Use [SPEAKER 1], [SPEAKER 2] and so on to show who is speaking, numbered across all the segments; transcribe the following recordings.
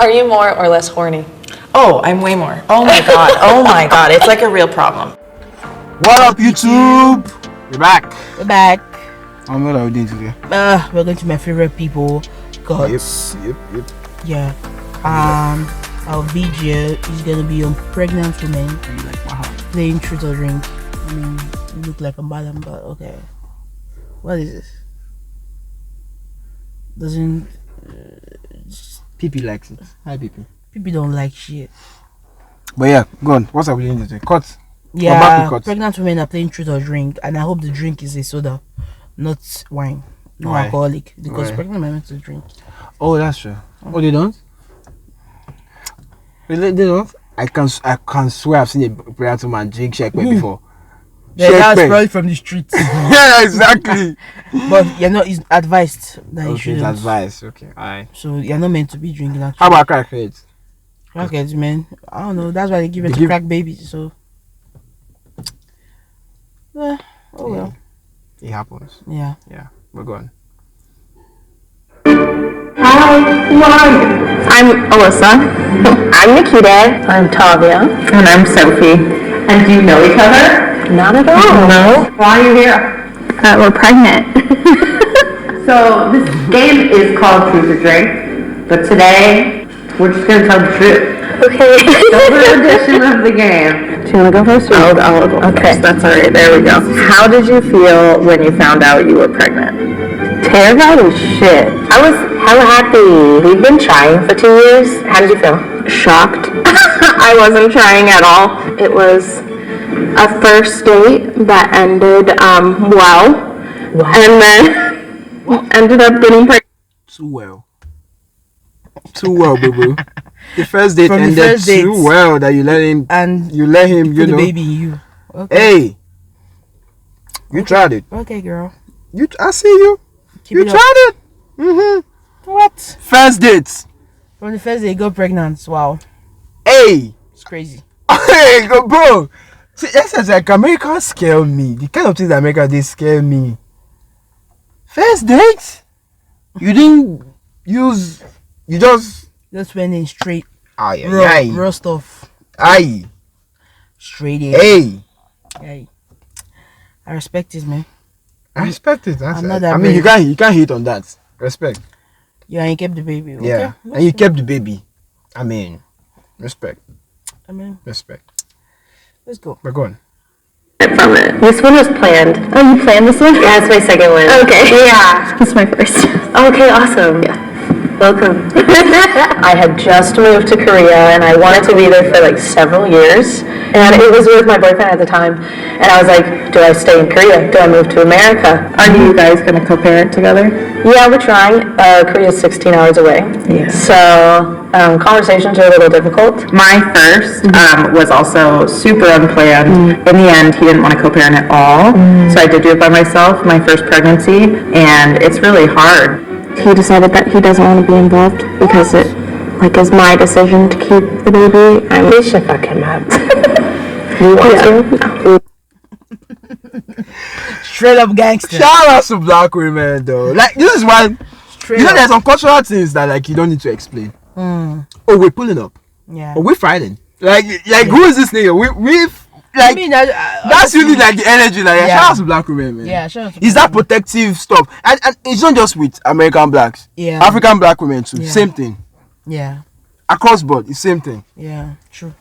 [SPEAKER 1] Are you more or less horny?
[SPEAKER 2] Oh, I'm way more. Oh my god. Oh my god. It's like a real problem.
[SPEAKER 3] What up, YouTube? We're back.
[SPEAKER 4] We're back.
[SPEAKER 3] What are we doing today?
[SPEAKER 4] We're going to my favorite people. Gods.
[SPEAKER 3] Yep.
[SPEAKER 4] Yeah. Our video is gonna be on pregnant women. Like, wow. Playing truth or drink. I mean, you look like a madam, but okay. What is this? Doesn't.
[SPEAKER 3] PP likes it. Hi, PP.
[SPEAKER 4] People don't like shit.
[SPEAKER 3] But yeah, go on. What's up with today? Cut.
[SPEAKER 4] Yeah, pregnant women are playing truth or drink, and I hope the drink is a soda, not wine, no alcoholic, because pregnant women meant to drink.
[SPEAKER 3] Oh, that's true. Oh, they don't? They don't? I can swear I've seen a pregnant woman drink shake before.
[SPEAKER 4] Yeah, that's probably from the streets.
[SPEAKER 3] Yeah, exactly.
[SPEAKER 4] But you're not advised that you shouldn't.
[SPEAKER 3] It's advised. Okay, alright.
[SPEAKER 4] So you're not meant to be drinking. Actually.
[SPEAKER 3] How about crackheads?
[SPEAKER 4] Crackheads, man. I don't know. That's why they give it to crack babies. So. Oh well.
[SPEAKER 3] It happens.
[SPEAKER 4] Yeah.
[SPEAKER 3] We're going.
[SPEAKER 5] Hi, I'm Alyssa. I'm Nikita. I'm Tavia. And I'm Sophie. And do you know each other? Not at all. No. Why are you here? We're pregnant. So this game is called Truth or Drink, but today we're just going to tell the truth. Okay. Silver edition of the game. Do you want to go first? I'll go okay. First. That's alright. There we go. How did you feel when you found out you were pregnant? Terrified as shit. I was hella happy. We've been trying for 2 years. How did you feel? Shocked. I wasn't trying at all. It was a first date that ended well. And then ended up getting pregnant.
[SPEAKER 3] Too well, boo. The first date ended too well that you let him,
[SPEAKER 4] and
[SPEAKER 3] you let him,
[SPEAKER 4] you know. The baby in you. Okay.
[SPEAKER 3] Hey, you tried it.
[SPEAKER 4] Okay, girl.
[SPEAKER 3] I see you. You tried it.
[SPEAKER 4] What?
[SPEAKER 3] First dates.
[SPEAKER 4] From the first day, you got pregnant. Wow.
[SPEAKER 3] Hey.
[SPEAKER 4] It's crazy.
[SPEAKER 3] Hey, bro. See, that's like America scare me. The kind of things that America they scare me. First date. You didn't use. You just
[SPEAKER 4] went in straight.
[SPEAKER 3] Raw
[SPEAKER 4] stuff.
[SPEAKER 3] Aye.
[SPEAKER 4] Straight in.
[SPEAKER 3] Hey.
[SPEAKER 4] I respect it, man.
[SPEAKER 3] I respect it.
[SPEAKER 4] I'm not that
[SPEAKER 3] I mean, you can't hate on that. Respect.
[SPEAKER 4] Yeah, and you kept the baby. Okay.
[SPEAKER 3] Yeah, and you kept the baby. I mean, respect. Respect.
[SPEAKER 4] Let's go.
[SPEAKER 3] We're going.
[SPEAKER 5] From it. This one was planned. Oh, you planned this one? Yeah, it's my second one. Okay. Yeah. It's my first. Okay, awesome. Yeah. Welcome. I had just moved to Korea and I wanted to be there for like several years. And it was with my boyfriend at the time. And I was like, do I stay in Korea? Do I move to America? Are you guys going to co-parent together? Yeah, we're trying. Korea is 16 hours away. Yeah. So conversations are a little difficult. My first was also super unplanned. In the end, he didn't want to co-parent at all. So I did do it by myself, my first pregnancy. And it's really hard. He decided that he doesn't want to be involved because it is my decision to keep the baby. We should fuck him up. You want
[SPEAKER 4] to? Straight up gangster.
[SPEAKER 3] Shout out to black women though. Like this is why there's some cultural things that like you don't need to explain. Oh, we're pulling up.
[SPEAKER 4] Yeah.
[SPEAKER 3] Oh, we're fighting. Like who is this nigga? We've like, I mean, that's really like the energy. Like, shout out to black women, man.
[SPEAKER 4] Yeah, shout out to
[SPEAKER 3] it's that protective stuff, and it's not just with American blacks.
[SPEAKER 4] Yeah,
[SPEAKER 3] African black women too. Yeah. Same thing.
[SPEAKER 4] Yeah,
[SPEAKER 3] across board, it's same thing.
[SPEAKER 4] Yeah, true.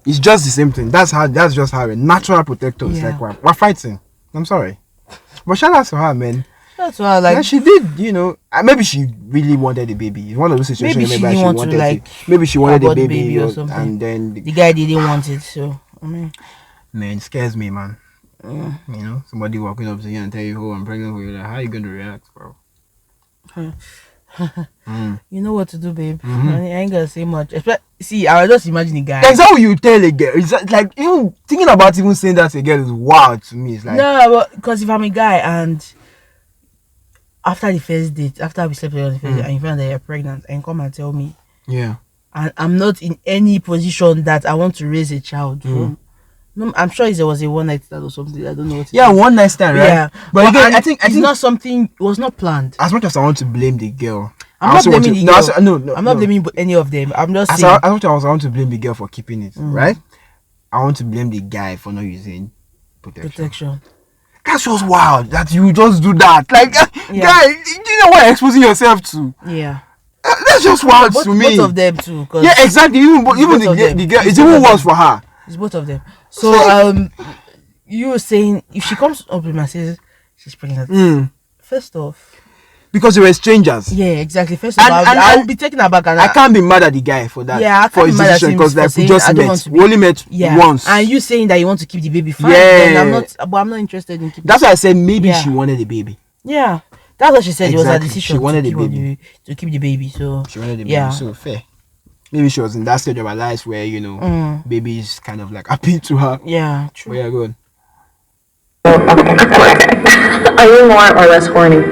[SPEAKER 3] It's just the same thing. That's just how a natural protector is like. We're fighting. I'm sorry, but shout out to her, man.
[SPEAKER 4] That's why, like,
[SPEAKER 3] she did. You know, maybe she really wanted the baby. It's one of those situations.
[SPEAKER 4] Maybe she didn't want to, like,
[SPEAKER 3] maybe she wanted the baby
[SPEAKER 4] or something,
[SPEAKER 3] and then
[SPEAKER 4] the guy didn't want it. So. I mean,
[SPEAKER 3] man, it scares me, man. You know, somebody walking up to you and tell you, "Oh, I'm pregnant for you." Like, how are you going to react, bro?
[SPEAKER 4] You know what to do, babe. I ain't gonna say much. See, I was just imagining a guy.
[SPEAKER 3] That's how you tell a girl. It's like even thinking about even saying that to a girl is wild to me. It's like
[SPEAKER 4] no, because if I'm a guy and after the first date, after we slept on the first date, and you find that you're pregnant, and come and tell me,
[SPEAKER 3] yeah.
[SPEAKER 4] And I'm not in any position that I want to raise a child from. No, I'm sure it was a one night stand or something. I don't know what.
[SPEAKER 3] Yeah, one night stand, right?
[SPEAKER 4] Yeah,
[SPEAKER 3] but again, I think
[SPEAKER 4] it's not something. It was not planned.
[SPEAKER 3] As much as I want to blame the girl,
[SPEAKER 4] I'm not blaming the girl.
[SPEAKER 3] No,
[SPEAKER 4] I'm not blaming any of them. I'm just
[SPEAKER 3] As
[SPEAKER 4] saying.
[SPEAKER 3] I want to blame the girl for keeping it, right? I want to blame the guy for not using protection. That's just wild that you just do that. Like, guy, you know what you're exposing yourself to?
[SPEAKER 4] Yeah.
[SPEAKER 3] That's just wild to me.
[SPEAKER 4] Both of them too.
[SPEAKER 3] Yeah, exactly. Even the girl, it's even worse for her.
[SPEAKER 4] It's both of them. So, you were saying if she comes up with me and says she's pregnant, first off,
[SPEAKER 3] because they were strangers.
[SPEAKER 4] Yeah, exactly. First of all, I'll be taken aback. And
[SPEAKER 3] I can't be mad at the guy for that.
[SPEAKER 4] Yeah, I
[SPEAKER 3] for
[SPEAKER 4] can't
[SPEAKER 3] his
[SPEAKER 4] be mad at
[SPEAKER 3] decision
[SPEAKER 4] him
[SPEAKER 3] because like we just met. We only met once.
[SPEAKER 4] And you saying that you want to keep the baby, fine.
[SPEAKER 3] Yeah.
[SPEAKER 4] Then I'm not interested in keeping.
[SPEAKER 3] That's why I said maybe she wanted the baby.
[SPEAKER 4] Yeah, that's what she said. It was her decision.
[SPEAKER 3] She wanted the baby
[SPEAKER 4] to keep the baby. So
[SPEAKER 3] she wanted the baby. So fair. Maybe she was in that stage of her life where baby is kind of like appeal to her.
[SPEAKER 4] Yeah, true.
[SPEAKER 3] Where good.
[SPEAKER 5] Are you more or less horny?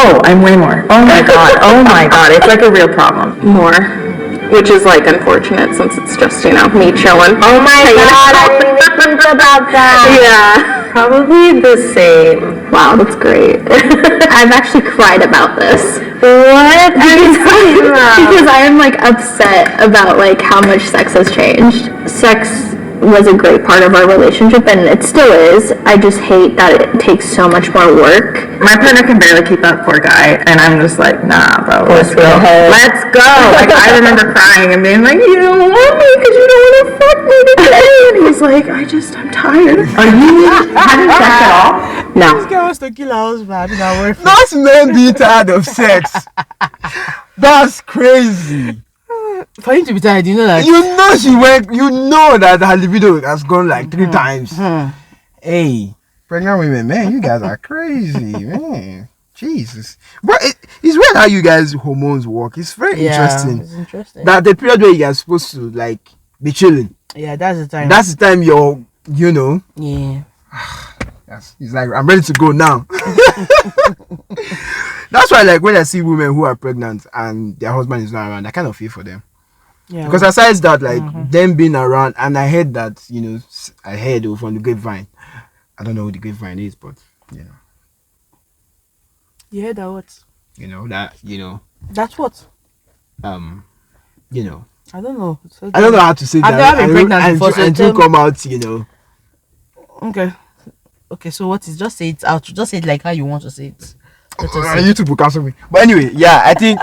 [SPEAKER 2] Oh, I'm way more. Oh my god. Oh my god. It's like a real problem.
[SPEAKER 5] More. Which is like unfortunate since it's just, me chilling. Oh my god, I didn't even think about that. Yeah, probably the same. Wow, that's great. I've actually cried about this. What? Because I am like upset about like how much sex has changed. Sex was a great part of our relationship and it still is. I just hate that it takes so much more work.
[SPEAKER 2] My partner can barely keep up, poor guy, and I'm just like, nah, bro, let's go. Let's go. Like, I remember crying and being like, you don't want me because you don't want to fuck me today. And he's like, I'm tired. Are you having sex at all?
[SPEAKER 5] No.
[SPEAKER 4] This guy wants to kill our husband.
[SPEAKER 3] That's men being tired of sex. That's crazy.
[SPEAKER 4] For him to be tired, you know that.
[SPEAKER 3] You know that her libido has gone like 3 times. Hey, pregnant women, man, you guys are crazy, man. Jesus. But it's weird how you guys' hormones work. It's very interesting.
[SPEAKER 4] It's interesting.
[SPEAKER 3] That the period where you guys supposed to like be chilling.
[SPEAKER 4] Yeah, that's the time.
[SPEAKER 3] That's the time you're,
[SPEAKER 4] Yeah.
[SPEAKER 3] It's like I'm ready to go now. That's why, like, when I see women who are pregnant and their husband is not around, I kind of feel for them.
[SPEAKER 4] Yeah.
[SPEAKER 3] Because aside that, like them being around, and I heard that, I heard from the grapevine. I don't know who the grapevine is, but
[SPEAKER 4] You heard that what?
[SPEAKER 3] That's
[SPEAKER 4] what?
[SPEAKER 3] I don't know.
[SPEAKER 4] I don't know
[SPEAKER 3] how to say
[SPEAKER 4] I've
[SPEAKER 3] that.
[SPEAKER 4] never been pregnant before, so
[SPEAKER 3] and to come out,
[SPEAKER 4] Okay, so what is, just say it out. Just say it like how you want to say it.
[SPEAKER 3] YouTube will cancel me. But anyway, I think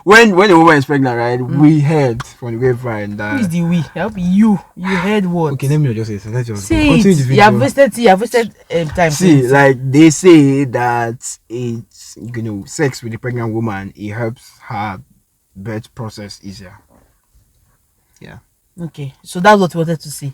[SPEAKER 3] when a woman is pregnant, right, we heard from the grapevine that.
[SPEAKER 4] Who is the we? Help you. You heard what?
[SPEAKER 3] Okay, let me just say it. Let's just
[SPEAKER 4] say
[SPEAKER 3] continue
[SPEAKER 4] it.
[SPEAKER 3] the video.
[SPEAKER 4] You have wasted time.
[SPEAKER 3] See, like they say that it's sex with the pregnant woman, it helps her birth process easier. Yeah.
[SPEAKER 4] Okay, so that's what you wanted to say.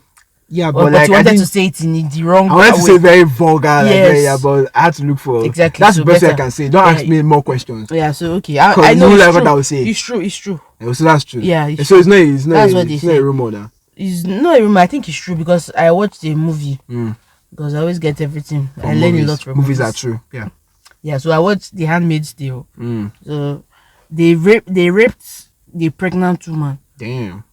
[SPEAKER 3] Yeah,
[SPEAKER 4] but
[SPEAKER 3] like
[SPEAKER 4] you wanted to say it in the wrong way.
[SPEAKER 3] I wanted to say very vulgar,
[SPEAKER 4] yes.
[SPEAKER 3] but I had to look for
[SPEAKER 4] exactly.
[SPEAKER 3] That's
[SPEAKER 4] so
[SPEAKER 3] the best
[SPEAKER 4] better.
[SPEAKER 3] I can say. Don't ask me more questions.
[SPEAKER 4] Yeah, so okay, I know
[SPEAKER 3] like
[SPEAKER 4] it's
[SPEAKER 3] what I
[SPEAKER 4] true.
[SPEAKER 3] would say.
[SPEAKER 4] It's true.
[SPEAKER 3] Yeah, so that's true.
[SPEAKER 4] Yeah,
[SPEAKER 3] so it's not a rumor now.
[SPEAKER 4] It's not a rumor. I think it's true because I watched a movie. Because I always get everything. I learn a lot from
[SPEAKER 3] movies. Are true. Yeah.
[SPEAKER 4] Yeah. So I watched The Handmaid's Tale. So they raped the pregnant woman.
[SPEAKER 3] Damn.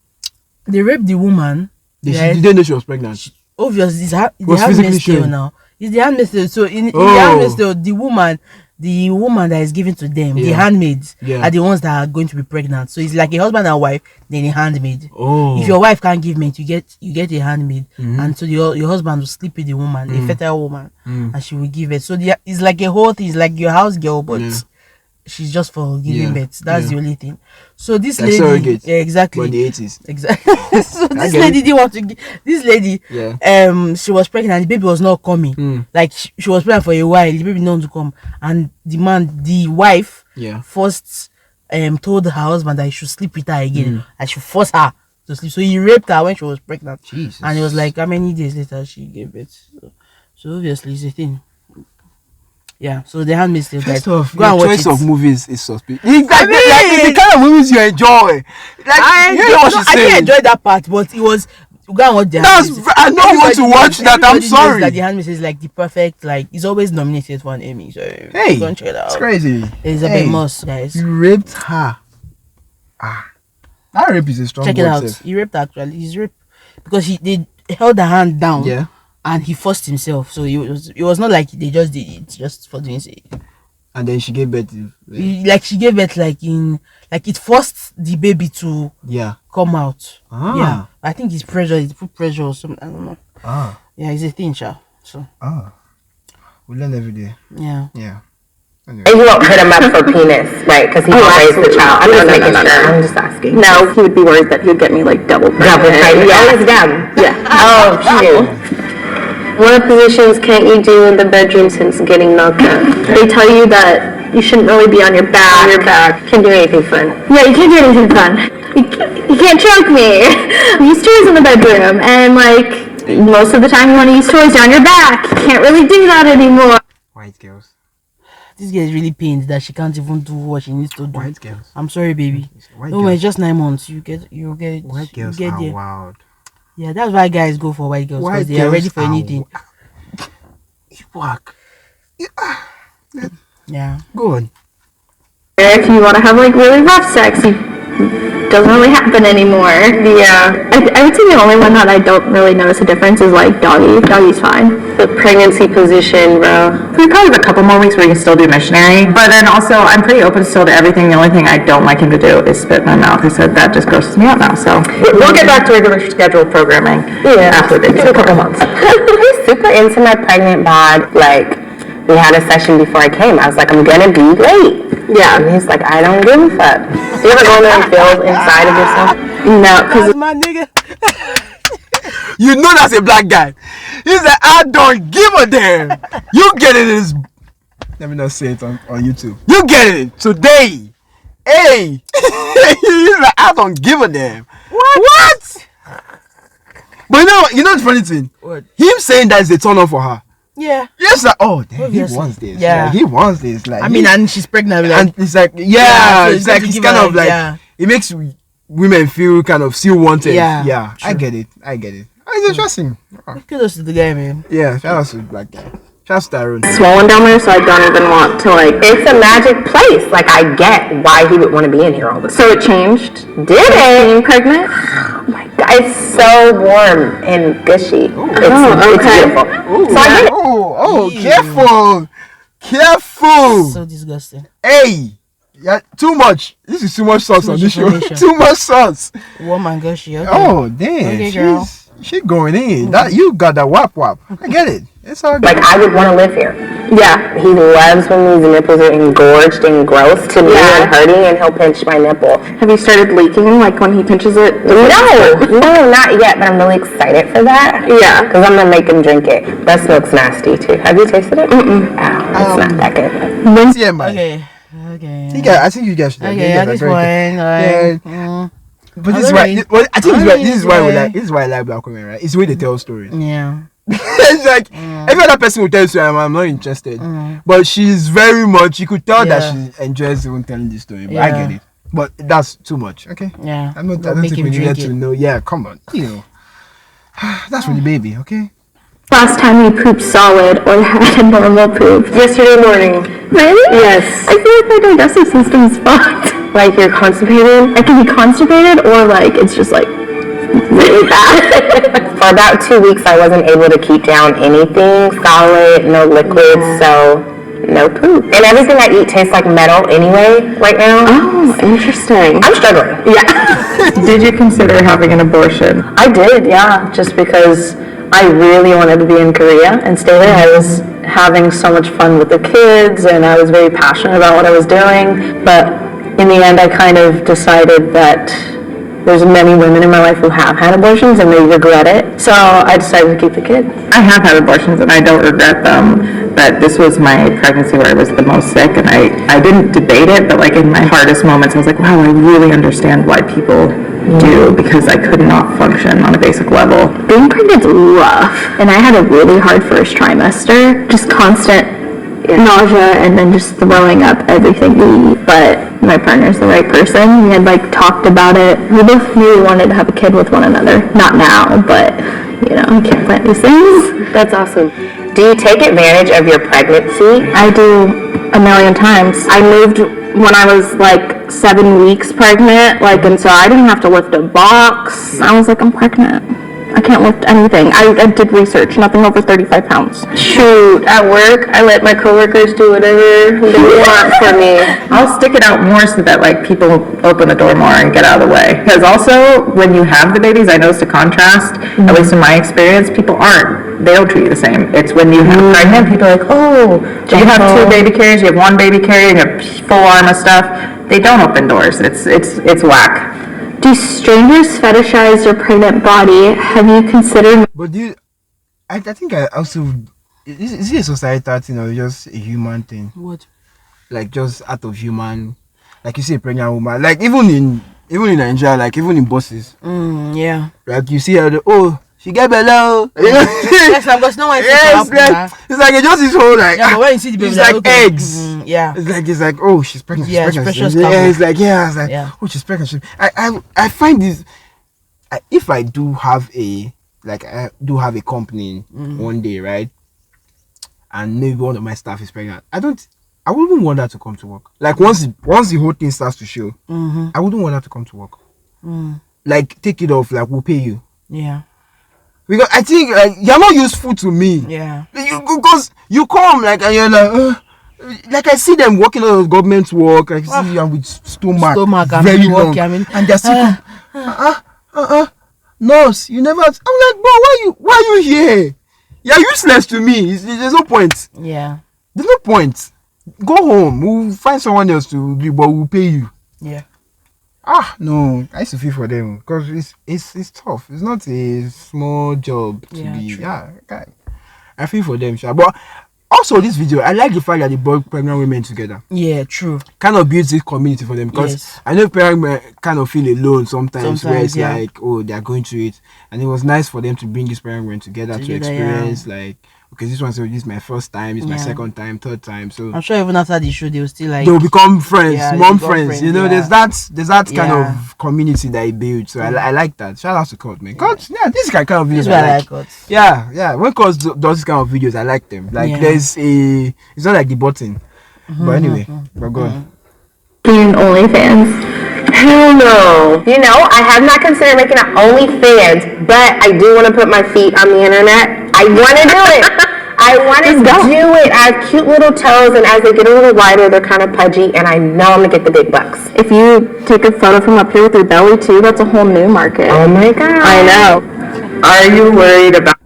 [SPEAKER 4] They raped the woman.
[SPEAKER 3] She didn't know she was pregnant.
[SPEAKER 4] Obviously, it's the Handmaid's Tale now. It's the Handmaid's Tale. So in the Handmaid's Tale, the woman that is given to them, the handmaids, are the ones that are going to be pregnant. So it's like a husband and wife, then a handmaid. If your wife can't give birth, you get a handmaid, and so your husband will sleep with the woman, a fertile woman, and she will give it. So it's like a whole thing. It's like your house girl, but she's just for giving birth. That's the only thing. So this
[SPEAKER 3] like
[SPEAKER 4] lady,
[SPEAKER 3] surrogate,
[SPEAKER 4] exactly,
[SPEAKER 3] in the 80s,
[SPEAKER 4] exactly. So this lady didn't want to. This lady, she was pregnant. And the baby was not coming. Like she was pregnant for a while. The baby didn't want to come, and the wife, first told her husband that he should sleep with her again. And she forced her to sleep. So he raped her when she was pregnant.
[SPEAKER 3] Jesus.
[SPEAKER 4] And it was like how many days later she gave birth. So obviously it's a thing. Yeah, so The Handmaid's Tale, guys.
[SPEAKER 3] Go and
[SPEAKER 4] watch
[SPEAKER 3] choice of movies is suspicious.
[SPEAKER 4] The
[SPEAKER 3] kind of movies you enjoy.
[SPEAKER 4] I didn't enjoy that part, but it was go and watch The Handmaid's Tale.
[SPEAKER 3] I don't want to watch that. I'm sorry.
[SPEAKER 4] That The Handmaid's Tale is like the perfect, like it's always nominated for an Emmy. So
[SPEAKER 3] hey,
[SPEAKER 4] go and check it out.
[SPEAKER 3] It's crazy.
[SPEAKER 4] Elizabeth Moss, guys.
[SPEAKER 3] You raped her. That rape is a strong word.
[SPEAKER 4] Check it out. He raped her, actually. He's raped because they held her hand down.
[SPEAKER 3] Yeah.
[SPEAKER 4] And he forced himself, so it was not like they just did it just for doing it.
[SPEAKER 3] And then she gave birth to.
[SPEAKER 4] Like she gave birth it forced the baby to come out. Yeah, I think it's pressure. It put pressure or something. I don't know. Yeah, it's a thing, sha. So.
[SPEAKER 3] We learn every day.
[SPEAKER 4] Yeah.
[SPEAKER 3] Anyway.
[SPEAKER 5] And you won't hit him up for penis, right? Because he raised the child. I'm just making sure. I'm just asking.
[SPEAKER 2] No, he would be worried that he would get me like double pregnant.
[SPEAKER 5] Yeah. Oh, it's dumb.
[SPEAKER 2] Yeah.
[SPEAKER 5] Oh, shoot. What positions can't you do in the bedroom since getting knocked out?
[SPEAKER 2] They tell you that you shouldn't really be on your back.
[SPEAKER 5] Can't do anything fun.
[SPEAKER 2] Yeah, you can't do anything fun. You can't choke me. Use toys in the bedroom, and like most of the time you want to use toys on your back. You can't really do that anymore.
[SPEAKER 3] White girls.
[SPEAKER 4] This girl is really pained that she can't even do what she needs to do.
[SPEAKER 3] White girls.
[SPEAKER 4] I'm sorry, baby.
[SPEAKER 3] White
[SPEAKER 4] No,
[SPEAKER 3] girls.
[SPEAKER 4] it's just 9 months. You get
[SPEAKER 3] White girls
[SPEAKER 4] get
[SPEAKER 3] are
[SPEAKER 4] there.
[SPEAKER 3] wild.
[SPEAKER 4] Yeah, that's why guys go for white girls, because they are ready for anything.
[SPEAKER 3] Work.
[SPEAKER 4] Yeah.
[SPEAKER 3] Go on.
[SPEAKER 2] If you want to have like really rough sex, it doesn't really happen anymore.
[SPEAKER 5] Yeah.
[SPEAKER 2] I would say the only one that I don't really notice a difference is like doggy. Doggy's fine.
[SPEAKER 5] The pregnancy position, bro.
[SPEAKER 2] We probably have a couple more weeks where you can still do missionary, but then also I'm pretty open still to everything. The only thing I don't like him to do is spit in my mouth. I said that just grosses me out now. So we'll get back to regular scheduled programming. After the baby's a couple months.
[SPEAKER 5] He's super into my pregnant bod. Like, we had a session before I came. I was like, I'm gonna be late.
[SPEAKER 2] Yeah.
[SPEAKER 5] And he's like, I don't give a fuck. You ever go in there and feel inside of yourself?
[SPEAKER 2] No, because
[SPEAKER 4] My nigga.
[SPEAKER 3] You know that's a black guy. He's like, I don't give a damn. You get it in his. Let me not say it on YouTube. You get it today. Hey. He's like, I don't give a damn. What? But you know the funny thing?
[SPEAKER 4] What?
[SPEAKER 3] Him saying that is a turn on for her.
[SPEAKER 4] Yeah.
[SPEAKER 3] Yes, like, oh, damn,
[SPEAKER 4] Obviously.
[SPEAKER 3] he wants this.
[SPEAKER 4] Yeah.
[SPEAKER 3] Like, he wants this. Like,
[SPEAKER 4] I mean, and she's pregnant. Like,
[SPEAKER 3] and it's like,
[SPEAKER 4] so
[SPEAKER 3] it's like,
[SPEAKER 4] to
[SPEAKER 3] it's
[SPEAKER 4] give
[SPEAKER 3] kind
[SPEAKER 4] her,
[SPEAKER 3] of like, it makes women feel kind of still wanted.
[SPEAKER 4] Yeah,
[SPEAKER 3] I get it. It's interesting.
[SPEAKER 4] kudos to the guy, man.
[SPEAKER 3] Yeah, shout out to the black guy. Shout out to Tyrone.
[SPEAKER 2] swollen down there, so I don't even want to like.
[SPEAKER 5] It's a magic place. Like, I get why he would want to be in here all the time.
[SPEAKER 2] So it changed.
[SPEAKER 5] Did it?
[SPEAKER 2] Being pregnant.
[SPEAKER 5] Oh my God, it's so warm and gushy. It's
[SPEAKER 2] okay.
[SPEAKER 5] beautiful. So I get it.
[SPEAKER 3] Oh,
[SPEAKER 4] Ew.
[SPEAKER 3] careful.
[SPEAKER 4] So disgusting.
[SPEAKER 3] Hey, yeah, too much. This is too much sauce
[SPEAKER 4] Too
[SPEAKER 3] on
[SPEAKER 4] much
[SPEAKER 3] this show.
[SPEAKER 4] information.
[SPEAKER 3] Too much sauce.
[SPEAKER 4] Warm and gushy. Okay.
[SPEAKER 3] Oh, damn.
[SPEAKER 4] Okay, girl.
[SPEAKER 3] She going in. That you got that wap. I get it. It's all good.
[SPEAKER 5] Like, I would want to live here.
[SPEAKER 2] Yeah.
[SPEAKER 5] He loves when these nipples are engorged and gross to me
[SPEAKER 2] Yeah.
[SPEAKER 5] and hurting, and he'll pinch my nipple.
[SPEAKER 2] Have you started leaking like when he pinches it?
[SPEAKER 5] No, not yet, but I'm really excited for that.
[SPEAKER 2] Yeah.
[SPEAKER 5] Because I'm going to make him drink it. Breast milk's nasty, too. Have you tasted it? Mm-mm. Oh, it's not that good.
[SPEAKER 3] Yeah, man.
[SPEAKER 4] Okay.
[SPEAKER 3] I think you guys should.
[SPEAKER 4] Okay, at this point,
[SPEAKER 3] Yeah. But this is
[SPEAKER 4] I
[SPEAKER 3] why.
[SPEAKER 4] don't
[SPEAKER 3] Well, I think this is why we
[SPEAKER 4] yeah.
[SPEAKER 3] like. This is why I like black women, right? It's the way they tell stories.
[SPEAKER 4] yeah.
[SPEAKER 3] It's like every other person will tell you, I'm not interested. But she's very much. You could tell that
[SPEAKER 4] Yeah.
[SPEAKER 3] she enjoys even telling this story. But I
[SPEAKER 4] Yeah.
[SPEAKER 3] get it. But that's too much. Okay.
[SPEAKER 4] Yeah.
[SPEAKER 3] I don't
[SPEAKER 4] Make
[SPEAKER 3] think
[SPEAKER 4] him
[SPEAKER 3] we needed
[SPEAKER 4] drink
[SPEAKER 3] to
[SPEAKER 4] it.
[SPEAKER 3] know. Yeah, come on. You know, that's for the baby. Okay.
[SPEAKER 2] Last time you pooped solid or had a normal poop?
[SPEAKER 5] Yesterday morning.
[SPEAKER 2] Really?
[SPEAKER 5] Yes.
[SPEAKER 2] I feel like my digestive system's fucked.
[SPEAKER 5] Like, you're constipated?
[SPEAKER 2] I can be constipated or like it's just like really bad.
[SPEAKER 5] For about 2 weeks, I wasn't able to keep down anything solid, no liquids, so no poop. And everything I eat tastes like metal anyway right now.
[SPEAKER 2] Oh, interesting.
[SPEAKER 5] I'm struggling.
[SPEAKER 2] Yeah. Did you consider having an abortion?
[SPEAKER 5] I did, yeah, just because I really wanted to be in Korea and stay there. I was having so much fun with the kids, and I was very passionate about what I was doing, but in the end, I kind of decided that there's many women in my life who have had abortions and they regret it, so I decided to keep the kid.
[SPEAKER 2] I have had abortions and I don't regret them, but this was my pregnancy where I was the most sick, and I didn't debate it, but like in my hardest moments I was like, wow, I really understand why people do, because I could not function on a basic level. Being pregnant's rough, and I had a really hard first trimester, just constant nausea and then just throwing up everything we eat. But my partner's the right person. We had like talked about it. We both really wanted to have a kid with one another. Not now, but you know, you can't plan these things.
[SPEAKER 5] That's awesome. Do you take advantage of your pregnancy?
[SPEAKER 2] I do a million times. I moved when I was like 7 weeks pregnant, and so I didn't have to lift a box. I was like, I'm pregnant. I can't lift anything. I did research, nothing over 35 pounds.
[SPEAKER 5] Shoot, at work, I let my coworkers do whatever they want for me.
[SPEAKER 2] I'll stick it out more so that like people open the door more and get out of the way. Because also when you have the babies, I noticed a contrast, at least in my experience, people aren't. They don't treat you the same. It's when you have pregnant, people are like, oh, you have 2 baby carriers, you have 1 baby carrier, you have full arm of stuff. They don't open doors. It's whack.
[SPEAKER 5] Do strangers fetishize your pregnant body? Have you considered...
[SPEAKER 3] But do you, I think I also, is it a societal thing or just a human thing?
[SPEAKER 4] What?
[SPEAKER 3] Like just out of human, like you see a pregnant woman, like even in Nigeria, like even in buses,
[SPEAKER 4] Yeah.
[SPEAKER 3] like you see her, oh, she get below.
[SPEAKER 4] Yes, because no one
[SPEAKER 3] it's like it just is whole like.
[SPEAKER 4] Yeah, but when you see the baby,
[SPEAKER 3] it's like
[SPEAKER 4] okay.
[SPEAKER 3] eggs.
[SPEAKER 4] Yeah.
[SPEAKER 3] It's like oh, she's pregnant.
[SPEAKER 4] Yeah,
[SPEAKER 3] she's
[SPEAKER 4] it's
[SPEAKER 3] pregnant.
[SPEAKER 4] precious
[SPEAKER 3] Yeah, it's like it's like
[SPEAKER 4] yeah.
[SPEAKER 3] oh, she's pregnant. I find this. If I do have a company one day, right, and maybe one of my staff is pregnant, I wouldn't want her to come to work. Like once the whole thing starts to show, I wouldn't want her to come to work. Like take it off. Like we'll pay you.
[SPEAKER 4] Yeah.
[SPEAKER 3] Because I think like you're not useful to me.
[SPEAKER 4] Yeah.
[SPEAKER 3] Because you come like and you're like I see them working on government work. I see you with stomach very long, and they're still nurse. You never. I'm like, bro, why are you here? You're useless to me. There's no point.
[SPEAKER 4] Yeah.
[SPEAKER 3] There's no point. Go home. We'll find someone else to do, but we'll pay you.
[SPEAKER 4] Yeah.
[SPEAKER 3] No, I used to feel for them because it's tough. It's not a small job to be.
[SPEAKER 4] True.
[SPEAKER 3] Yeah, okay. I feel for them, sure. But also this video, I like the fact that they brought pregnant women together.
[SPEAKER 4] Yeah, true.
[SPEAKER 3] Kind of builds this community for them because I know pregnant kind of feel alone sometimes where it's like, oh, they're going through it, and it was nice for them to bring these pregnant women together to experience like. Okay, this one, so this is my first time, this is my second time, third time. So
[SPEAKER 4] I'm sure even after the show, they will still like
[SPEAKER 3] they'll become friends, mom friends. You know,
[SPEAKER 4] yeah.
[SPEAKER 3] there's that kind of community that it builds. So I like that. Shout out to Kurt, man. Kurt, this kind of videos.
[SPEAKER 4] This is what I like. Kurt.
[SPEAKER 3] Yeah. When Kurt does this kind of videos, I like them. Like it's not like the button. But anyway, we're going.
[SPEAKER 5] Being OnlyFans. Hell no. You know, I have not considered making an OnlyFans, but I do want to put my feet on the internet. I want to do it. I want to do it. I have cute little toes, and as they get a little wider, they're kind of pudgy, and I know I'm going to get the big bucks.
[SPEAKER 2] If you take a photo from up here with your belly too, that's a whole new market.
[SPEAKER 5] Oh my god.
[SPEAKER 2] I know. Are you worried about...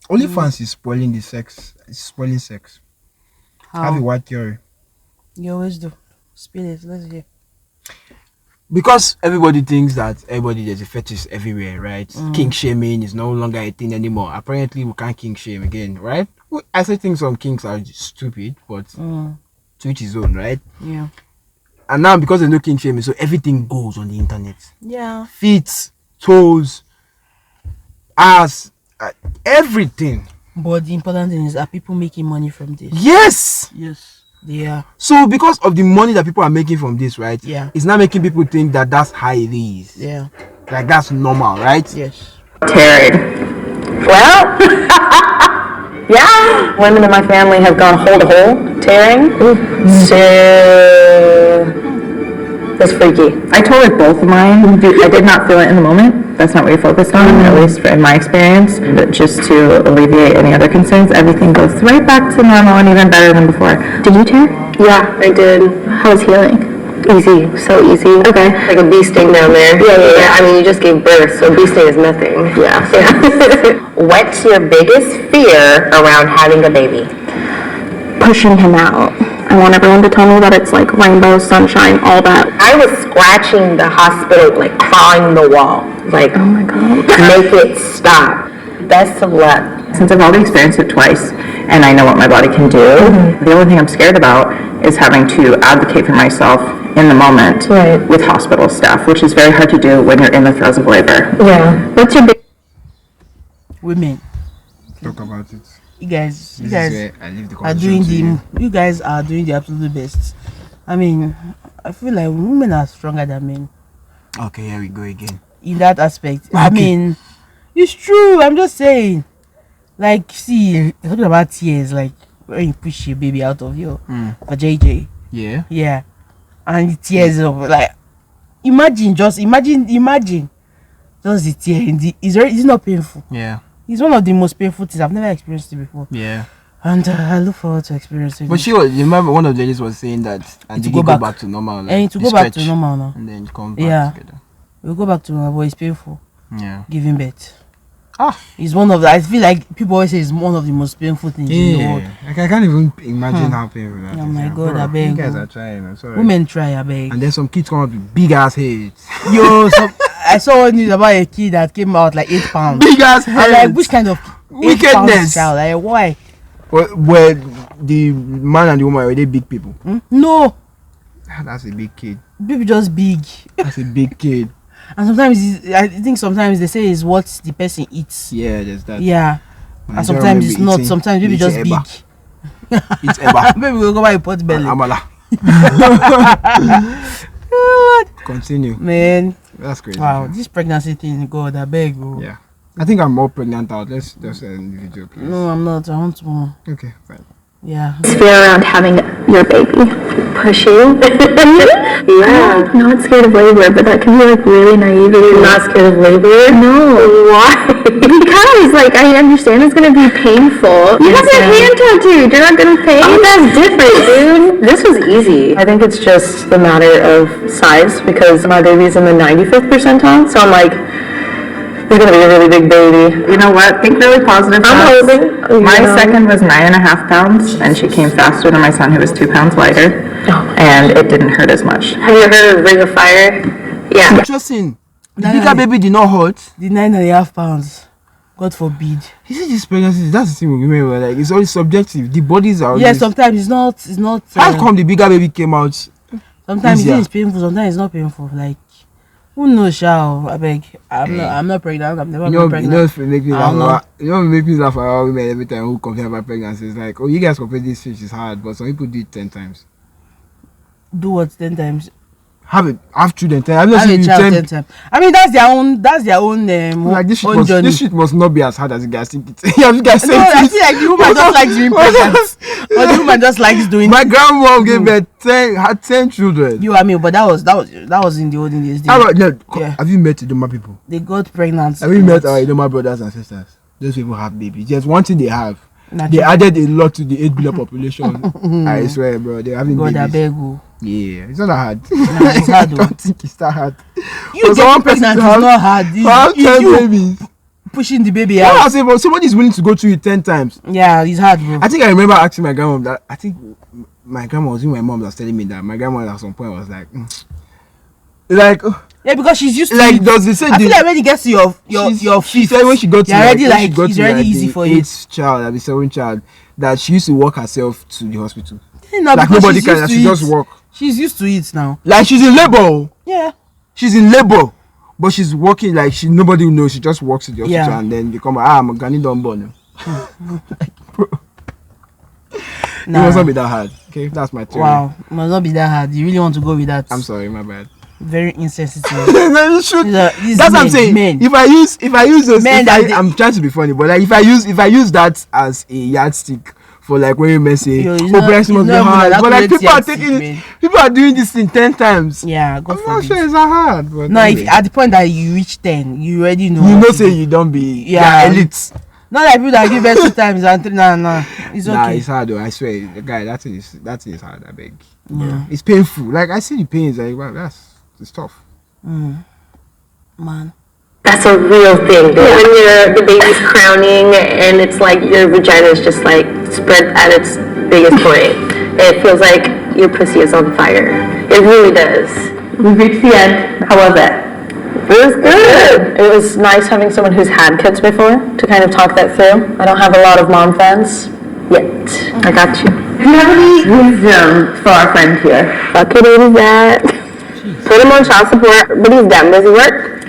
[SPEAKER 3] OnlyFans is spoiling the sex. It's spoiling sex.
[SPEAKER 4] How?
[SPEAKER 3] Have a wide theory.
[SPEAKER 4] You always do. Spill it. Let's hear.
[SPEAKER 3] Because everybody thinks that there's a fetish everywhere, right? Kink shaming is no longer a thing anymore. Apparently, we can't kink shame again, right? I still think some kinks are stupid, but to each his own, right?
[SPEAKER 4] Yeah.
[SPEAKER 3] And now because there's no kink shaming, so everything goes on the internet.
[SPEAKER 4] Yeah.
[SPEAKER 3] Feet, toes, ass, everything.
[SPEAKER 4] But the important thing is, are people making money from this?
[SPEAKER 3] Yes.
[SPEAKER 4] They are.
[SPEAKER 3] So because of the money that people are making from this, right?
[SPEAKER 4] Yeah.
[SPEAKER 3] It's not making people think that that's how it is.
[SPEAKER 4] Yeah.
[SPEAKER 3] Like that's normal, right?
[SPEAKER 4] Yes.
[SPEAKER 2] Terry.
[SPEAKER 5] Well, yeah. Women in my family have gone hole to hole tearing. So that's freaky.
[SPEAKER 2] I told her both of mine. I did not feel it in the moment. That's not what we focused on, at least in my experience. But just to alleviate any other concerns, everything goes right back to normal and even better than before.
[SPEAKER 5] Did you tear? Yeah, I did.
[SPEAKER 2] How was healing?
[SPEAKER 5] Easy, so easy. Okay. Like a bee sting down there. Yeah. I mean, you just gave birth, so bee sting is nothing. Yeah. What's your biggest fear around having a baby?
[SPEAKER 2] Pushing him out. I want everyone to tell me that it's like rainbow, sunshine, all that.
[SPEAKER 5] I was scratching the hospital, like clawing the wall. Like,
[SPEAKER 2] Oh my God.
[SPEAKER 5] make it stop. Best of luck.
[SPEAKER 2] Since I've already experienced it twice and I know what my body can do, the only thing I'm scared about is having to advocate for myself in the moment with hospital staff, which is very hard to do when you're in the throes of labor.
[SPEAKER 5] Yeah.
[SPEAKER 2] What's your big...
[SPEAKER 4] Women.
[SPEAKER 3] Talk about it.
[SPEAKER 4] You guys
[SPEAKER 3] I leave the
[SPEAKER 4] are doing you guys are doing the absolute best. I mean, I feel like women are stronger than men
[SPEAKER 3] Okay, here we go again.
[SPEAKER 4] in that aspect. I mean, it's true. I'm just saying. Like, see, talking about tears, like when you push your baby out of your for JJ.
[SPEAKER 3] Yeah.
[SPEAKER 4] And the tears of like imagine just the tear in the. It's not painful.
[SPEAKER 3] Yeah.
[SPEAKER 4] It's one of the most painful things. I've never experienced it before.
[SPEAKER 3] Yeah.
[SPEAKER 4] And I look forward to experiencing it.
[SPEAKER 3] But you remember one of the ladies was saying that and
[SPEAKER 4] to
[SPEAKER 3] you
[SPEAKER 4] go
[SPEAKER 3] go
[SPEAKER 4] back
[SPEAKER 3] back to normal. Like,
[SPEAKER 4] And to go back to normal now.
[SPEAKER 3] and then come back
[SPEAKER 4] Yeah.
[SPEAKER 3] together.
[SPEAKER 4] We'll go back to normal, but it's painful.
[SPEAKER 3] Yeah.
[SPEAKER 4] Giving birth.
[SPEAKER 3] Ah.
[SPEAKER 4] It's one of the. I feel like people always say it's one of the most painful things in the world.
[SPEAKER 3] Like, I can't even imagine how painful that is.
[SPEAKER 4] Oh my God,
[SPEAKER 3] Bro,
[SPEAKER 4] I beg
[SPEAKER 3] you guys
[SPEAKER 4] you.
[SPEAKER 3] are trying. I'm sorry.
[SPEAKER 4] Women try, I beg.
[SPEAKER 3] And then some kids come up with big ass heads.
[SPEAKER 4] Yo, I saw one news about a kid that came out like 8 pounds.
[SPEAKER 3] Big ass
[SPEAKER 4] I'm
[SPEAKER 3] heads.
[SPEAKER 4] like, which kind of 8 pounds
[SPEAKER 3] Wickedness.
[SPEAKER 4] child? Like, why?
[SPEAKER 3] Where the man and the woman were they big people?
[SPEAKER 4] No,
[SPEAKER 3] That's a big kid.
[SPEAKER 4] baby just big.
[SPEAKER 3] That's a big kid.
[SPEAKER 4] And sometimes I think sometimes they say it's what the person eats.
[SPEAKER 3] Yeah, there's that.
[SPEAKER 4] Yeah, and sometimes it's not. Sometimes baby just big.
[SPEAKER 3] It's Eba.
[SPEAKER 4] Baby will go buy a pot belly.
[SPEAKER 3] Amala. Continue.
[SPEAKER 4] Man,
[SPEAKER 3] That's crazy.
[SPEAKER 4] wow, this pregnancy thing, God, I beg you.
[SPEAKER 3] Yeah. I think I'm more pregnant out. Let's just end the video, please.
[SPEAKER 4] No, I'm not. I want more.
[SPEAKER 3] Okay, fine.
[SPEAKER 4] Yeah.
[SPEAKER 5] Fear around having your baby. Pushy. Yeah. I'm not scared of labor, but that can be like really naive. You're not scared of labor? No. Why? Because like I understand it's gonna be painful. You have your hand tattooed. You're not gonna pain. Oh, that's different, dude. This was easy. I think it's just a matter of size because my baby's in the 95th percentile. So I'm like, it's gonna be a really big baby.
[SPEAKER 2] You know what? Think really positive.
[SPEAKER 5] I'm
[SPEAKER 2] thoughts.
[SPEAKER 5] hoping.
[SPEAKER 2] My second was 9.5 pounds, and she came faster than my son, who was 2 pounds lighter, and it didn't hurt as much.
[SPEAKER 5] Have you heard of Ring of Fire? Yeah.
[SPEAKER 3] Interesting. The bigger baby did not hurt.
[SPEAKER 4] The 9.5 pounds. God forbid.
[SPEAKER 3] You see, this pregnancy, that's the thing with women, where like it's always subjective. The bodies are always.
[SPEAKER 4] Yeah, sometimes it's not. It's not.
[SPEAKER 3] How come the bigger baby came out?
[SPEAKER 4] Sometimes
[SPEAKER 3] easier?
[SPEAKER 4] it's painful. Sometimes it's not painful. Like, who knows, shall I beg? I'm not pregnant. I'm never
[SPEAKER 3] You
[SPEAKER 4] been
[SPEAKER 3] know,
[SPEAKER 4] pregnant.
[SPEAKER 3] make me
[SPEAKER 4] I'm
[SPEAKER 3] laugh.
[SPEAKER 4] not.
[SPEAKER 3] Make me laugh at women every time who complain about pregnancy. It's like, oh, you guys complain this fish is hard, but some people do it 10 times.
[SPEAKER 4] Do what 10 times?
[SPEAKER 3] Have children 10. I've not
[SPEAKER 4] Have
[SPEAKER 3] seen
[SPEAKER 4] a
[SPEAKER 3] you
[SPEAKER 4] child
[SPEAKER 3] 10.
[SPEAKER 4] 10 times. I mean, that's their own. That's their own.
[SPEAKER 3] Like this
[SPEAKER 4] own journey.
[SPEAKER 3] this shit must not be as hard as you guys think it. Yeah, you guys say
[SPEAKER 4] No, I
[SPEAKER 3] it
[SPEAKER 4] feel like the woman just likes being pregnant. Or the woman just likes doing.
[SPEAKER 3] My grandma gave birth 10 children.
[SPEAKER 4] You and me, but that was in the olden days.
[SPEAKER 3] How about, no,
[SPEAKER 4] Yeah.
[SPEAKER 3] have you met Idoma people?
[SPEAKER 4] They got pregnant.
[SPEAKER 3] Have you met our Idoma brothers and sisters? Those people have babies. Just one thing they have.
[SPEAKER 4] Nah,
[SPEAKER 3] They added a lot to the 8 billion population. I swear, bro. They're having
[SPEAKER 4] God, I
[SPEAKER 3] babies.
[SPEAKER 4] beg you.
[SPEAKER 3] Yeah, it's not that hard.
[SPEAKER 4] Nah, it's hard
[SPEAKER 3] I
[SPEAKER 4] though.
[SPEAKER 3] don't think it's that hard.
[SPEAKER 4] You
[SPEAKER 3] For
[SPEAKER 4] getting
[SPEAKER 3] someone person
[SPEAKER 4] pregnant
[SPEAKER 3] to
[SPEAKER 4] is
[SPEAKER 3] have-
[SPEAKER 4] not hard.
[SPEAKER 3] to have
[SPEAKER 4] It's
[SPEAKER 3] 10
[SPEAKER 4] you
[SPEAKER 3] babies.
[SPEAKER 4] pushing the baby
[SPEAKER 3] Yeah, I
[SPEAKER 4] out.
[SPEAKER 3] say, but somebody is willing to go through it 10 times.
[SPEAKER 4] Yeah, it's hard, bro.
[SPEAKER 3] I think I remember asking my grandma that. I think my grandma was my mom was telling me that my grandma at some point was like, like,
[SPEAKER 4] Yeah, because she's used to
[SPEAKER 3] like
[SPEAKER 4] it.
[SPEAKER 3] does they say
[SPEAKER 4] I feel
[SPEAKER 3] the-
[SPEAKER 4] like when it gets to your
[SPEAKER 3] she
[SPEAKER 4] fifth,
[SPEAKER 3] said when she got to
[SPEAKER 4] you're already
[SPEAKER 3] when she
[SPEAKER 4] like
[SPEAKER 3] got
[SPEAKER 4] it's
[SPEAKER 3] to,
[SPEAKER 4] already
[SPEAKER 3] like,
[SPEAKER 4] easy
[SPEAKER 3] the
[SPEAKER 4] for you.
[SPEAKER 3] 8th child, like the 7th child, that she used to walk herself to the hospital.
[SPEAKER 4] No,
[SPEAKER 3] Like
[SPEAKER 4] because
[SPEAKER 3] nobody
[SPEAKER 4] she's
[SPEAKER 3] can,
[SPEAKER 4] used
[SPEAKER 3] and
[SPEAKER 4] to
[SPEAKER 3] she
[SPEAKER 4] it.
[SPEAKER 3] just walk.
[SPEAKER 4] She's used to it now.
[SPEAKER 3] Like she's in labor.
[SPEAKER 4] Yeah.
[SPEAKER 3] She's in labor, but she's walking like nobody will know. She just walks to the hospital
[SPEAKER 4] Yeah.
[SPEAKER 3] and then you come. I'm a Ghanaian don't born. Like, bro, it
[SPEAKER 4] Nah.
[SPEAKER 3] must not be that hard. Okay, that's my theory.
[SPEAKER 4] Wow, it must not be that hard. You really want to go with that?
[SPEAKER 3] I'm sorry, my bad.
[SPEAKER 4] Very insensitive.
[SPEAKER 3] No, you should.
[SPEAKER 4] These
[SPEAKER 3] That's what I'm
[SPEAKER 4] men,
[SPEAKER 3] saying.
[SPEAKER 4] men.
[SPEAKER 3] If I use those,
[SPEAKER 4] Men that they-
[SPEAKER 3] I'm trying to be funny, but like if I use that as a yardstick for like when women say,
[SPEAKER 4] Yo, it's
[SPEAKER 3] "Oh,
[SPEAKER 4] not-
[SPEAKER 3] pregnancy must
[SPEAKER 4] it's
[SPEAKER 3] be
[SPEAKER 4] not even
[SPEAKER 3] hard,"
[SPEAKER 4] that
[SPEAKER 3] but like
[SPEAKER 4] accurate
[SPEAKER 3] people are
[SPEAKER 4] yardstick,
[SPEAKER 3] taking
[SPEAKER 4] man.
[SPEAKER 3] people are doing this thing 10 times.
[SPEAKER 4] Yeah, God
[SPEAKER 3] I'm not
[SPEAKER 4] forbid.
[SPEAKER 3] sure it's that hard, but
[SPEAKER 4] No,
[SPEAKER 3] anyway.
[SPEAKER 4] if at the point that you reach 10, you already know.
[SPEAKER 3] you
[SPEAKER 4] what
[SPEAKER 3] know,
[SPEAKER 4] to
[SPEAKER 3] say
[SPEAKER 4] do.
[SPEAKER 3] you don't be
[SPEAKER 4] Yeah.
[SPEAKER 3] elite.
[SPEAKER 4] Not like people that give birth 2 times and 3. Nah, it's
[SPEAKER 3] Nah,
[SPEAKER 4] okay.
[SPEAKER 3] it's hard though. I swear, the guy, that thing is hard. I beg.
[SPEAKER 4] Yeah.
[SPEAKER 3] It's painful. Like I see the pains. Like wow, it's tough.
[SPEAKER 4] Man.
[SPEAKER 5] That's a real thing. When the baby's crowning and it's like your vagina is just like spread at its biggest point. It feels like your pussy is on fire. It really does. We reached the end. How was it? It was good. It was nice having someone who's had kids before to kind of talk that through. I don't have a lot of mom friends yet. I got you. Do you have any wisdom for our friend here? Fuck it is that. Put him on child support, but he's done. Does he work?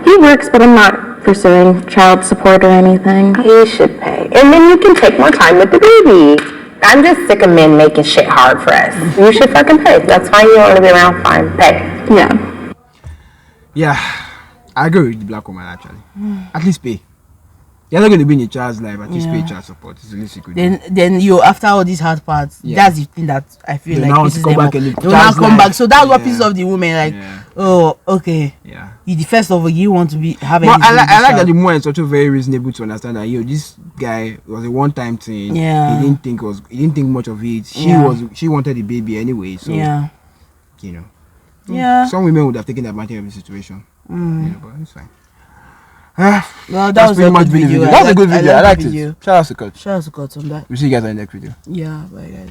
[SPEAKER 5] He works, but I'm not pursuing child support or anything. He should pay. And then you can take more time with the baby. I'm just sick of men making shit hard for us. You should fucking pay. That's fine. You want to be around, fine. Pay. Yeah.
[SPEAKER 3] Yeah, I agree with the black woman actually. At least pay. You're not going to be in a child's life, at least
[SPEAKER 4] Yeah.
[SPEAKER 3] pay child support. It's the least you could do.
[SPEAKER 4] Then you after all these hard parts,
[SPEAKER 3] Yeah.
[SPEAKER 4] that's the thing that I feel
[SPEAKER 3] They
[SPEAKER 4] like
[SPEAKER 3] now want
[SPEAKER 4] pisses
[SPEAKER 3] to come
[SPEAKER 4] them
[SPEAKER 3] back
[SPEAKER 4] off.
[SPEAKER 3] and the
[SPEAKER 4] They will now
[SPEAKER 3] child's
[SPEAKER 4] come
[SPEAKER 3] life.
[SPEAKER 4] back. So that's what
[SPEAKER 3] Yeah.
[SPEAKER 4] pisses off the women. Like,
[SPEAKER 3] Yeah.
[SPEAKER 4] oh, okay.
[SPEAKER 3] Yeah.
[SPEAKER 4] You the first of all, you want to have
[SPEAKER 3] But
[SPEAKER 4] anything
[SPEAKER 3] I like
[SPEAKER 4] with
[SPEAKER 3] that
[SPEAKER 4] child.
[SPEAKER 3] the woman is also very reasonable to understand that this guy was a one-time thing.
[SPEAKER 4] Yeah.
[SPEAKER 3] He didn't think much of it.
[SPEAKER 4] Yeah.
[SPEAKER 3] She wanted the baby anyway. So
[SPEAKER 4] Yeah.
[SPEAKER 3] you know,
[SPEAKER 4] Yeah.
[SPEAKER 3] some women would have taken advantage of the situation. You know, but it's fine.
[SPEAKER 4] Well, that
[SPEAKER 3] That's
[SPEAKER 4] was
[SPEAKER 3] pretty
[SPEAKER 4] a
[SPEAKER 3] much
[SPEAKER 4] good
[SPEAKER 3] been the
[SPEAKER 4] video.
[SPEAKER 3] video. That was a good video. I
[SPEAKER 4] liked
[SPEAKER 3] liked
[SPEAKER 4] the video.
[SPEAKER 3] it. Shout out to Kurt.
[SPEAKER 4] Shout out to God on that.
[SPEAKER 3] We'll see you guys on the next video.
[SPEAKER 4] Yeah, bye guys.